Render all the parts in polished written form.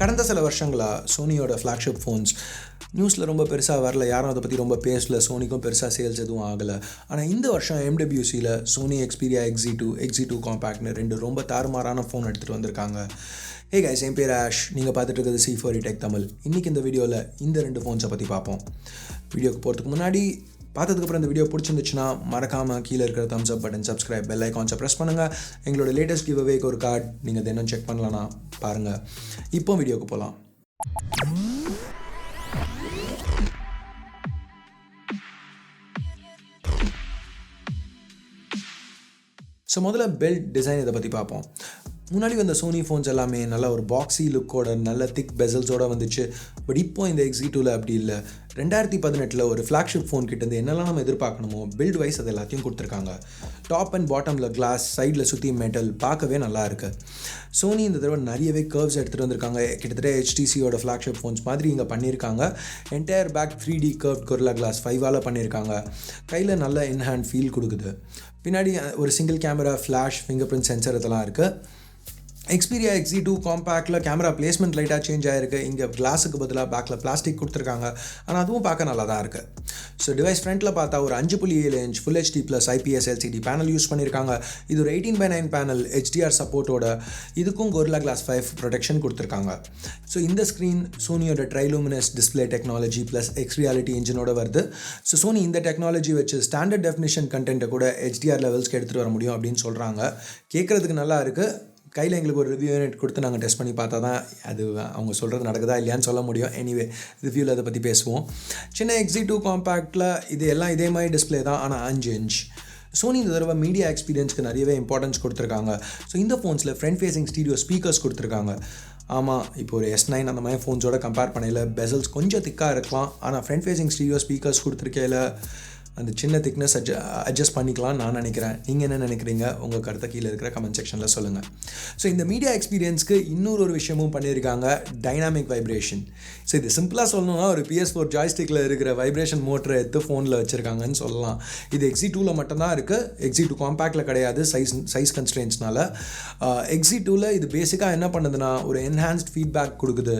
கடந்த சில வருஷங்களாக சோனியோட ஃப்ளாக்ஷிப் ஃபோன்ஸ் நியூஸில் ரொம்ப பெருசாக வரல, யாரும் அதை பற்றி ரொம்ப பேசல, சோனிக்கும் பெருசாக சேல்ஸ் எதுவும் ஆகலை. ஆனால் இந்த வருஷம் MWCயில் சோனி Xperia XZ2 Compactனு 2 ரொம்ப தாறுமாறான ஃபோன் எடுத்துகிட்டு வந்திருக்காங்க. ஹே கைஸ், என் பேர் ஆஷ், நீங்கள் பார்த்துட்டு இருக்கிறது C4E Tech தமிழ். இன்றைக்கி இந்த வீடியோவில் இந்த 2 ஃபோன்ஸை பற்றி பார்ப்போம். வீடியோக்கு போகிறதுக்கு முன்னாடி பார்த்ததுக்கப்புறம் இந்த வீடியோ பிடிச்சிருந்துச்சுன்னா மறக்காமல் கீழே இருக்கிற thumbs up button, subscribe, bell ஐகான்ஸை ப்ரெஸ் பண்ணுங்கள். எங்களோட லேட்டஸ்ட் கிவ் அவேக்கு ஒரு கார்டு நீங்கள் தினம் செக் பண்ணலான்னா பாருங்கள். இப்போ வீடியோக்கு போகலாம். ஸோ முதல்ல பெல்ட் டிசைன் இதை பற்றி பார்ப்போம். முன்னாடி வந்த சோனி ஃபோன்ஸ் எல்லாமே நல்ல ஒரு பாக்ஸி லுக்கோட நல்ல திக் பெசல்ஸோடு வந்துச்சு. பட் இப்போ இந்த XZ2வில் அப்படி இல்லை. 2018 ஒரு ஃப்ளாக்ஷிப் ஃபோன் கிட்டேருந்து என்னெல்லாம் நம்ம எதிர்பார்க்கணுமோ பில்ட் வைஸ் அது எல்லாத்தையும் கொடுத்துருக்காங்க. டாப் அண்ட் பாட்டமில் கிளாஸ், சைடில் சுற்றி மெட்டல், பார்க்கவே நல்லா இருக்குது. சோனி இந்த தடவை நிறையவே கர்வ்ஸ் எடுத்துகிட்டு வந்திருக்காங்க. கிட்டத்தட்ட HTCயோட ஃப்ளாக்ஷிப் ஃபோன்ஸ் மாதிரி இங்கே பண்ணியிருக்காங்க. Entire back 3D curve Gorilla Glass 5ஆல் பண்ணியிருக்காங்க. கையில் நல்ல இன்ஹேண்ட் ஃபீல் கொடுக்குது. பின்னாடி ஒரு single camera, flash, finger print sensor இதெல்லாம் இருக்குது. Xperia XZ2 Compactல கேமரா பிளேஸ்மெண்ட் லைட்டாக சேஞ்ச் ஆகிருக்கு. இங்கே கிளாஸுக்கு பதிலாக பேக்கில் பிளாஸ்டிக் கொடுத்துருக்காங்க. ஆனால் அதுவும் பார்க்க நல்லா தான் இருக்குது. ஸோ டிவைஸ் ஃப்ரண்ட்டில் பார்த்தா ஒரு 5.7 inch Full HD+ IPS LCD panel use பண்ணியிருக்காங்க. இது ஒரு 18:9 பேனல் HDR சப்போர்ட்டோட. இதுக்கும் Gorilla Glass 5 ப்ரொடெக்ஷன் கொடுத்துருக்காங்க. ஸோ இந்த ஸ்க்ரீன் சோனியோட Triluminous display technology plus X Reality இன்ஜினோட வருது. ஸோ சோனி இந்த டெக்னாலஜி வச்சு ஸ்டாண்டர்ட் டெஃபினிஷன் கண்டென்ட்டை கூட HDR லெவல்ஸ்க்கு எடுத்துகிட்டு வர முடியும் அப்படின்னு சொல்கிறாங்க. கேட்குறதுக்கு நல்லா இருக்குது. கையில் எங்களுக்கு ஒரு ரிவ்யூ யூனிட் கொடுத்து நாங்கள் டெஸ்ட் பண்ணி பார்த்தா தான் அது அவங்க சொல்கிறது நடக்குதா இல்லையான்னு சொல்ல முடியும். எனிவே ரிவ்யூவில் அதை பற்றி பேசுவோம். சின்ன XZ2 காம்பேக்டில் இது எல்லாம் இதே மாதிரி டிஸ்பிளே தான், ஆனால் 5 இன்ச். சோனி இந்த தடவை மீடியா எக்ஸ்பீரியன்ஸ்க்கு நிறையவே இம்பார்ட்டன்ஸ் கொடுத்துருக்காங்க. ஸோ இந்த ஃபோன்ஸில் ஃப்ரண்ட் ஃபேஸிங் ஸ்டீரியோ ஸ்பீக்கர்ஸ் கொடுத்துருக்காங்க. ஆமாம், இப்போ ஒரு S9 அந்த மாதிரி ஃபோன்ஸோட கம்பேர் பண்ணையில் பெசல்ஸ் கொஞ்சம் திக்காக இருக்கலாம். ஆனால் ஃப்ரண்ட் ஃபேஸிங் ஸ்டீரியோ ஸ்பீக்கர்ஸ் கொடுத்துருக்கையில் அந்த சின்ன திக்னஸ் அட்ஜஸ்ட் பண்ணிக்கலாம்னு நான் நினைக்கிறேன். நீங்கள் என்ன நினைக்கிறீங்க? உங்கள் கருத்தை கீழே இருக்கிற கமெண்ட் செக்ஷனில் சொல்லுங்கள். ஸோ இந்த மீடியா எக்ஸ்பீரியன்ஸ்க்கு இன்னொரு விஷயமும் பண்ணியிருக்காங்க, டைனாமிக் வைப்ரேஷன். ஸோ இது சிம்பிளாக சொல்லணும்னா ஒரு PS4 ஜாய்ஸ்டிக்கில் இருக்கிற வைப்ரேஷன் மோட்டரை எடுத்து ஃபோனில் வச்சுருக்காங்கன்னு சொல்லலாம். இது XZ2வில் மட்டும்தான் இருக்குது, XZ2 காம்பேக்டில் கிடையாது, சைஸ் கன்ஸ்ட்ரெயின்ஸ்னால. XZ2வில் இது பேசிக்காக என்ன பண்ணுதுன்னா ஒரு என்ஹான்ஸ்ட் ஃபீட்பேக் கொடுக்குது,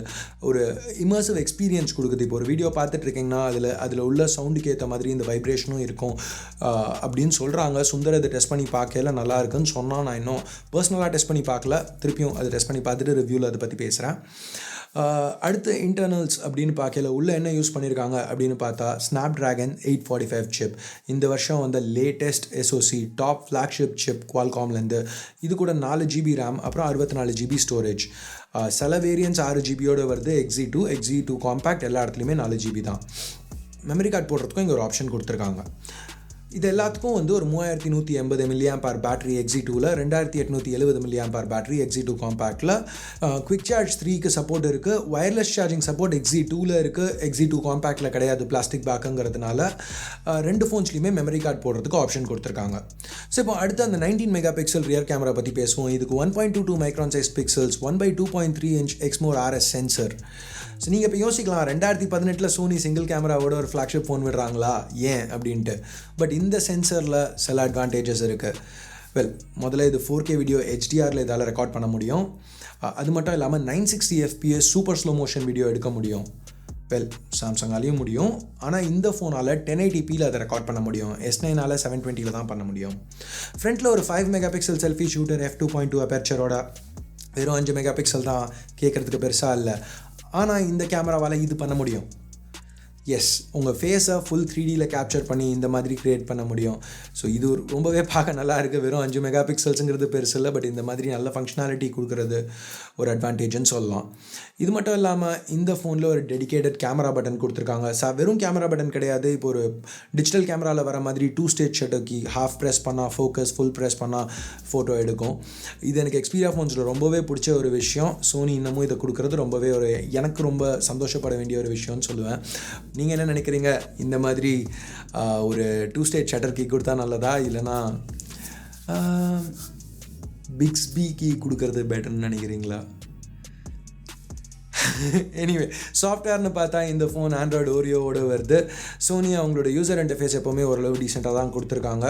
ஒரு இமர்சிவ் எக்ஸ்பீரியன்ஸ் கொடுக்குது. இப்போ ஒரு வீடியோ பார்த்துட்ருக்கீங்கன்னா அதில் உள்ள சவுண்டுக்கு ஏற்ற மாதிரி இந்த வைப்ரேஷன் இருக்கும் அப்படின்னு சொல்கிறாங்க. சுந்தர் அதை டெஸ்ட் பண்ணி பார்க்கல, நல்லா இருக்குன்னு சொன்னால். நான் இன்னும் பர்சனலாக டெஸ்ட் பண்ணி பார்க்கல, திருப்பியும் அதை டெஸ்ட் பண்ணி பார்த்துட்டு ரிவ்யூவில் அதை பற்றி பேசுகிறேன். அடுத்து இன்டர்னல்ஸ் அப்படின்னு பார்க்கல உள்ள என்ன யூஸ் பண்ணியிருக்காங்க அப்படின்னு பார்த்தா Snapdragon 845 சிப். இந்த வருஷம் வந்த latest SoC top flagship chip குவால்காம்லேருந்து. இது கூட 4 GB ரேம், அப்புறம் 64 GB ஸ்டோரேஜ். சில வேரியன்ஸ் 6 GBயோடு வருது. XZ2 காம்பேக்ட் எல்லா இடத்துலையுமே 4 GB தான். மெமரி கார்டு போடுறதுக்கும் இங்கே ஒரு ஆப்ஷன் கொடுத்துருக்காங்க. இது எல்லாத்துக்கும் ஒரு 3180 mAh பேட்டரி XZ2வில், 2870 mAh பேட்டரி XZ2 காம்பேக்டில். குவிக் சார்ஜ் 3க்கு சப்போர்ட் இருக்குது. ஒயர்லெஸ் சார்ஜிங் சப்போர்ட் XZ2வில் இருக்குது, XZ2 காம்பேக்டில் கிடையாது, பிளாஸ்டிக் பேக்குங்கிறதுனால. 2 ஃபோன்ஸ்லையுமே மெமரி கார்டு போடுறதுக்கு ஆப்ஷன் கொடுத்துருக்காங்க. ஸோ இப்போ அடுத்து அந்த 19 MP ரியர் கேமரா பற்றி பேசுவோம். இதுக்கு 1.22 micron size pixels, 1/2.3 inch எக்ஸ்மோர் RS sensor. So நீங்கள் இப்போ யோசிக்கலாம், 2018 சோனி சிங்கிள் கேமராவோட ஒரு ஃப்ளாக்ஷிப் ஃபோன் விடுறாங்களா ஏன் அப்படின்ட்டு. பட் இந்த சென்சரில் சில அட்வான்டேஜஸ் இருக்குது. முதல்ல இது 4K வீடியோ HDRல இதால் ரெக்கார்ட் பண்ண முடியும். அது மட்டும் இல்லாமல் 960 FPS super slow motion video எடுக்க முடியும். சாம்சங்காலையும் முடியும், ஆனால் இந்த ஃபோனால் 1080pயில் அதை ரெக்கார்ட் பண்ண முடியும். S9ஆல் 720ல் தான் பண்ண முடியும். ஃப்ரண்ட்டில் ஒரு 5 MP செல்ஃபி ஷூட்டர் f2.2 அபெர்ச்சரோட, வெறும் 5 MP தான், கேட்குறதுக்கு பெருசாக இல்லை. ஆனால் இந்த கேமராவால் இது பண்ண முடியும். எஸ், உங்கள் ஃபேஸை ஃபுல் 3Dயில் கேப்சர் பண்ணி இந்த மாதிரி க்ரியேட் பண்ண முடியும். ஸோ இது ரொம்பவே பார்க்க நல்லா இருக்குது. வெறும் 5 MP பெருசு இல்லை, பட் இந்த மாதிரி நல்ல ஃபங்க்ஷனாலிட்டி கொடுக்குறது ஒரு அட்வான்டேஜ்னு சொல்லலாம். இது மட்டும் இல்லாமல் இந்த ஃபோனில் ஒரு டெடிகேட்டட் கேமரா பட்டன் கொடுத்துருக்காங்க. வெறும் கேமரா பட்டன் கிடையாது, இப்போ ஒரு டிஜிட்டல் கேமராவில் வர மாதிரி 2 stage shutter key, half press பண்ணால் ஃபோக்கஸ், ஃபுல் ப்ரெஸ் பண்ணால் ஃபோட்டோ எடுக்கும். இது எனக்கு Xperia ஃபோன்ஸில் ரொம்பவே பிடிச்ச ஒரு விஷயம். சோனி இன்னமும் இதை கொடுக்குறது ரொம்பவே எனக்கு ரொம்ப சந்தோஷப்பட வேண்டிய ஒரு விஷயம்னு சொல்லுவேன். நீங்கள் என்ன நினைக்கிறீங்க? இந்த மாதிரி ஒரு 2 ஸ்டேஜ் ஷட்டர் கீ கொடுத்தா நல்லதா, இல்லைனா பிக்ஸ்பி கீ கொடுக்கறது பெட்டர்னு நினைக்கிறீங்களா? எனிவே சாஃப்ட்வேர்னு பார்த்தா இந்த ஃபோன் ஆண்ட்ராய்டு ஓரியோவோட வருது. சோனி அவங்களோட யூசர் இன்டர்ஃபேஸ் எப்போவுமே ஓரளவு டீசெண்டாக தான் கொடுத்துருக்காங்க.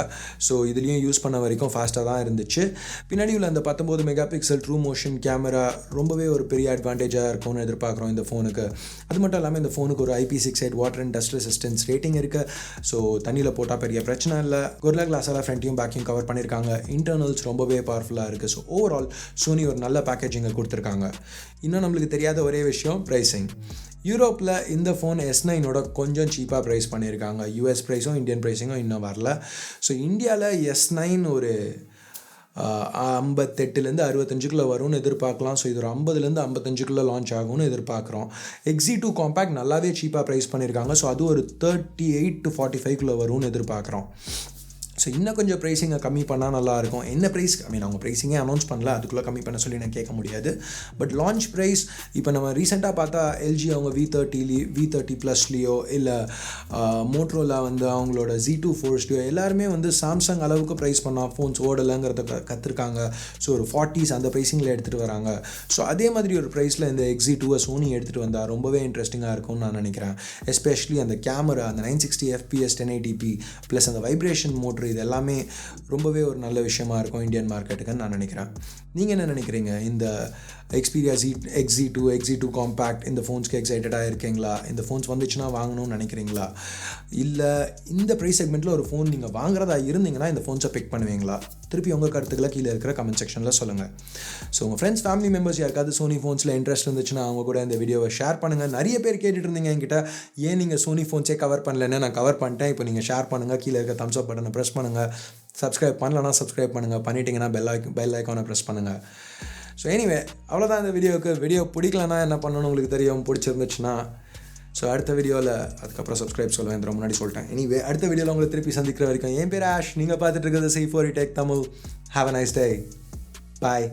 ஸோ இதுலேயும் யூஸ் பண்ண வரைக்கும் ஃபாஸ்ட்டாக தான் இருந்துச்சு. பின்னாடி உள்ள அந்த 19 mega pixel true motion camera ரொம்பவே ஒரு பெரிய அட்வான்டேஜாக இருக்கும்னு எதிர்பார்க்குறோம் இந்த ஃபோனுக்கு. அது மட்டும் இல்லாமல் இந்த ஃபோனுக்கு ஒரு IP68 water and dust resistance rating இருக்குது. ஸோ தண்ணியில் போட்டால் பெரிய பிரச்சனை இல்லை. கொர்லா கிளாஸால் ஃப்ரண்ட்டையும் பேக்கையும் கவர் பண்ணியிருக்காங்க. இன்டர்னல்ஸ் ரொம்பவே பவர்ஃபுல்லாக இருக்குது. ஸோ ஓவரால் சோனி ஒரு நல்ல பேக்கேஜிங்கை கொடுத்துருக்காங்க. இன்னும் நம்மளுக்கு தெரியாத ஒரே விஷயம் ப்ரைஸிங். யூரோப்பில் இந்த ஃபோன் S9ஓட கொஞ்சம் சீப்பாக ப்ரைஸ் பண்ணியிருக்காங்க. US ப்ரைஸும் இந்தியன் ப்ரைஸிங்கும் இன்னும் வரல. ஸோ இந்தியாவில் S9 ஒரு 58 65 வரும்னு எதிர்பார்க்கலாம். ஸோ இது ஒரு 50 55 லான்ச் ஆகும்னு எதிர்பார்க்குறோம். XZ2 Compact நல்லாவே சீப்பாக ப்ரைஸ் பண்ணியிருக்காங்க. ஸோ அது ஒரு 38 to 45 வரும்னு எதிர்பார்க்குறோம். ஸோ இன்னும் கொஞ்சம் ப்ரைஸிங்கை கம்மி பண்ணால் நல்லாயிருக்கும். என்ன ப்ரைஸ் அவங்க ப்ரைஸிங்கே அனௌன்ஸ் பண்ணல, அதுக்குள்ளே கம்மி பண்ண சொல்லி நான் கேட்க முடியாது. பட் லான்ச் ப்ரைஸ் இப்போ நம்ம ரீசெண்டாக பார்த்தா LG அவங்க V30 ப்ளஸ்லேயோ இல்லை மோட்ரோலா அவங்களோட Z2 Forceலையோ எல்லாருமே சாம்சங் அளவுக்கு ப்ரைஸ் பண்ணால் ஃபோன்ஸ் ஓடலைங்கிறத கற்றுருக்காங்க. ஸோ ஒரு 40s அந்த ப்ரைஸிங்கில் எடுத்துகிட்டு வராங்க. ஸோ அதே மாதிரி ஒரு ப்ரைஸில் இந்த XZ2 சோனி எடுத்துகிட்டு வந்தால் ரொம்பவே இன்ட்ரெஸ்டிங்காக இருக்கும்னு நான் நினைக்கிறேன். எஸ்பெஷலி அந்த கேமரா, அந்த 960 FPS 1080p ப்ளஸ் அந்த வைப்ரேஷன் மோட்ரு, இது எல்லாமே ரொம்பவே ஒரு நல்ல விஷயமா இருக்கும் இந்தியன் மார்க்கெட்டுக்குன்னு நான் நினைக்கிறேன். நீங்கள் என்ன நினைக்கிறீங்க? இந்த Xperia XZ2 Compact இந்த ஃபோன்ஸ்க்கு எக்ஸைட்டடாக இருக்கீங்களா? இந்த ஃபோன்ஸ் வந்துச்சுன்னா வாங்கணும்னு நினைக்கிறீங்களா? இல்லை இந்த ப்ரைஸ் செக்மெண்ட்டில் ஒரு ஃபோன் நீங்கள் வாங்குறதா இருந்தீங்கன்னா இந்த ஃபோன்ஸை பிக் பண்ணுவீங்களா? திருப்பி உங்கள் கருத்துக்களை கீழே இருக்கிற கமெண்ட் செக்ஷனில் சொல்லுங்கள். ஸோ உங்கள் ஃப்ரெண்ட்ஸ் ஃபேமிலி மெம்பர்ஸ் யாருக்காவது சோனி ஃபோன்ஸில் இன்ட்ரெஸ்ட் இருந்துச்சுன்னா அவங்க கூட இந்த வீடியோவை ஷேர் பண்ணுங்கள். நிறைய பேர் கேட்டுட்டு இருந்தீங்க என்கிட்ட, ஏன் நீங்கள் சோனி ஃபோன்ஸே கவர் பண்ணலன்னு. நான் கவர் பண்ணிட்டேன். இப்போ நீங்கள் ஷேர் பண்ணுங்கள், கீழே இருக்க தம்ஸ் அப் பட்டனை ப்ரெஸ் பண்ணுங்கள். சப்ஸ்கிரைப் பண்ணலன்னா சப்ஸ்கிரைப் பண்ணுங்கள், பண்ணிட்டீங்கன்னா பெல் ஐக்கானை ப்ரெஸ் பண்ணுங்கள். ஸோ எனிவே அவ்வளோதான் இந்த வீடியோ பிடிக்கலன்னா என்ன பண்ணணும்னு உங்களுக்கு தெரியும். பிடிச்சிருந்துச்சுன்னா ஸோ அடுத்த வீடியோவில் அதுக்கப்புறம் சப்ஸ்கிரைப் சொல்லுவேன், முன்னாடி சொல்லிட்டேன். எனிவே அடுத்த வீடியோவில் உங்களை திருப்பி சந்திக்கிற வரைக்கும் என் பேர் ஆஷ். நீங்கள் பார்த்துட்டு இருக்கிறது C4 Tech Tamil. Have a nice day. Bye.